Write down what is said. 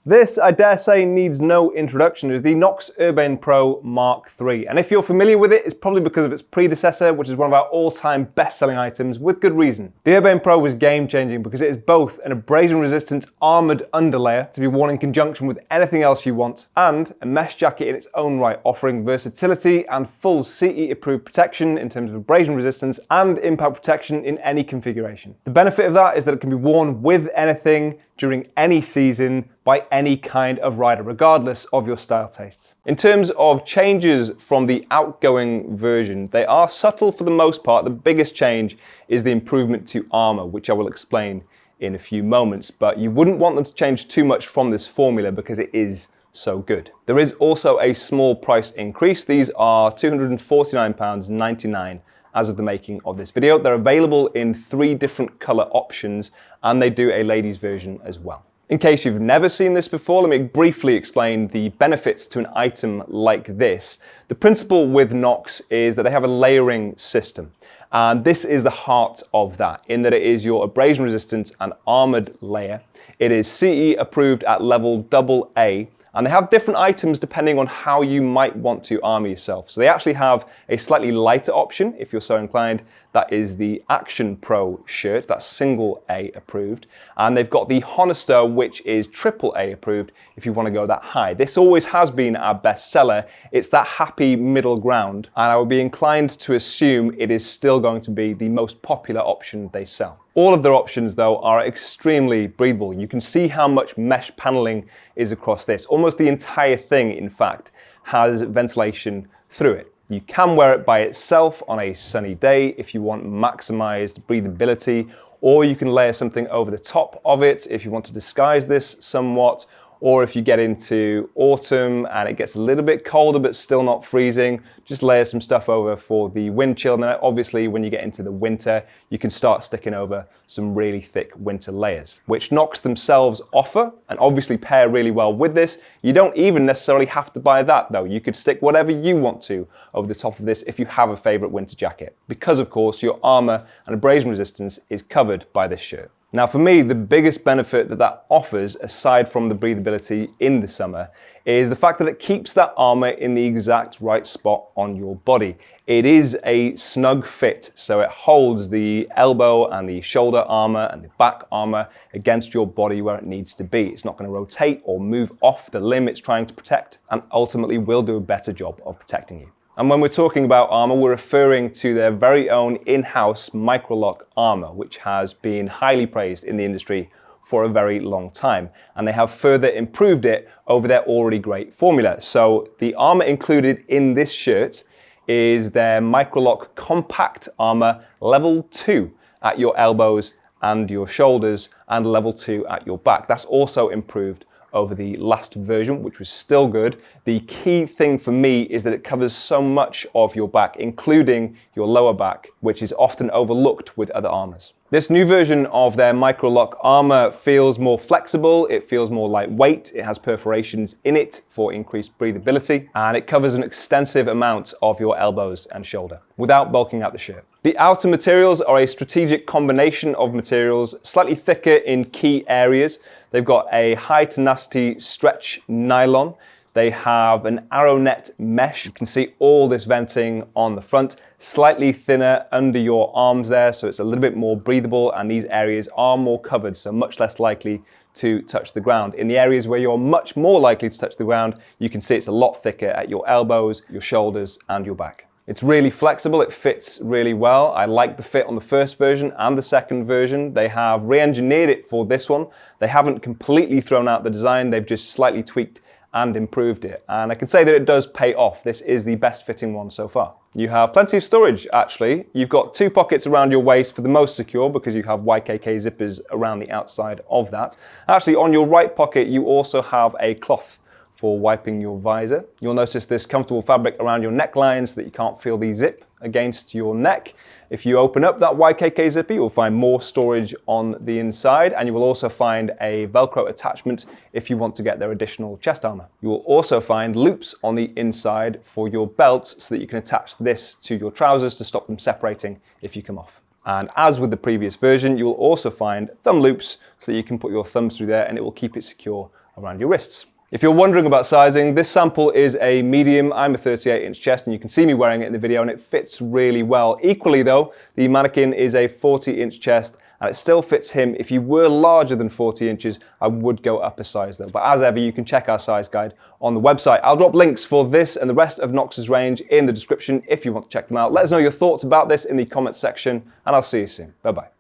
This, I dare say, needs no introduction. It is the KNOX Urbane Pro Mk3. And if you're familiar with it, it's probably because of its predecessor, which is one of our all-time best-selling items, with good reason. The Urbane Pro was game-changing because it is both an abrasion-resistant armoured underlayer to be worn in conjunction with anything else you want, and a mesh jacket in its own right, offering versatility and full CE-approved protection in terms of abrasion resistance and impact protection in any configuration. The benefit of that is that it can be worn with anything, during any season, by any kind of rider, regardless of your style tastes. In terms of changes from the outgoing version, they are subtle for the most part. The biggest change is the improvement to armor, which I will explain in a few moments, but you wouldn't want them to change too much from this formula because it is so good. There is also a small price increase. These are £249.99 as of the making of this video. They're available in 3 different color options, and they do a ladies version as well. In case you've never seen this before, let me briefly explain the benefits to an item like this. The principle with KNOX is that they have a layering system, and this is the heart of that, in that it is your abrasion resistant and armored layer. It is CE approved at level AA, and they have different items depending on how you might want to armor yourself. So they actually have a slightly lighter option if you're so inclined. That is the Action Pro shirt, that's single A approved. And they've got the Honister, which is triple A approved if you want to go that high. This always has been our best seller. It's that happy middle ground, and I would be inclined to assume it is still going to be the most popular option they sell. All of their options, though, are extremely breathable. You can see how much mesh paneling is across this. Almost the entire thing, in fact, has ventilation through it. You can wear it by itself on a sunny day if you want maximized breathability, or you can layer something over the top of it if you want to disguise this somewhat, or if you get into autumn and it gets a little bit colder but still not freezing, just layer some stuff over for the wind chill. And then obviously when you get into the winter, you can start sticking over some really thick winter layers, which KNOX themselves offer and obviously pair really well with this. You don't even necessarily have to buy that though. You could stick whatever you want to over the top of this if you have a favorite winter jacket, because of course your armor and abrasion resistance is covered by this shirt. Now for me, the biggest benefit that offers, aside from the breathability in the summer, is the fact that it keeps that armor in the exact right spot on your body. It is a snug fit, so it holds the elbow and the shoulder armor and the back armor against your body where it needs to be. It's not going to rotate or move off the limb it's trying to protect, and ultimately will do a better job of protecting you. And when we're talking about armor, we're referring to their very own in-house Microlock armor, which has been highly praised in the industry for a very long time. And they have further improved it over their already great formula. So the armor included in this shirt is their Microlock Compact Armor Level 2 at your elbows and your shoulders, and Level 2 at your back. That's also improved over the last version, which was still good. The key thing for me is that it covers so much of your back, including your lower back, which is often overlooked with other armors. This new version of their Microlock armor feels more flexible, it feels more lightweight, it has perforations in it for increased breathability, and it covers an extensive amount of your elbows and shoulder without bulking out the shirt. The outer materials are a strategic combination of materials, slightly thicker in key areas. They've got a high tenacity stretch nylon. They have an Aeronet mesh. You can see all this venting on the front, slightly thinner under your arms there, so it's a little bit more breathable, and these areas are more covered, so much less likely to touch the ground. In the areas where you're much more likely to touch the ground, you can see it's a lot thicker at your elbows, your shoulders, and your back. It's really flexible, it fits really well. I like the fit on the first version and the second version. They have re-engineered it for this one. They haven't completely thrown out the design, they've just slightly tweaked and improved it. And I can say that it does pay off. This is the best fitting one so far. You have plenty of storage, actually. You've got 2 pockets around your waist for the most secure because you have YKK zippers around the outside of that. Actually, on your right pocket, you also have a cloth for wiping your visor. You'll notice this comfortable fabric around your neckline so that you can't feel the zip against your neck. If you open up that YKK zipper, you'll find more storage on the inside, and you will also find a Velcro attachment if you want to get their additional chest armor. You will also find loops on the inside for your belt so that you can attach this to your trousers to stop them separating if you come off. And as with the previous version, you will also find thumb loops so that you can put your thumbs through there and it will keep it secure around your wrists. If you're wondering about sizing, this sample is a medium. I'm a 38-inch chest, and you can see me wearing it in the video, and it fits really well. Equally though, the mannequin is a 40-inch chest, and it still fits him. If you were larger than 40 inches, I would go up a size though. But as ever, you can check our size guide on the website. I'll drop links for this and the rest of KNOX's range in the description if you want to check them out. Let us know your thoughts about this in the comments section, and I'll see you soon. Bye-bye.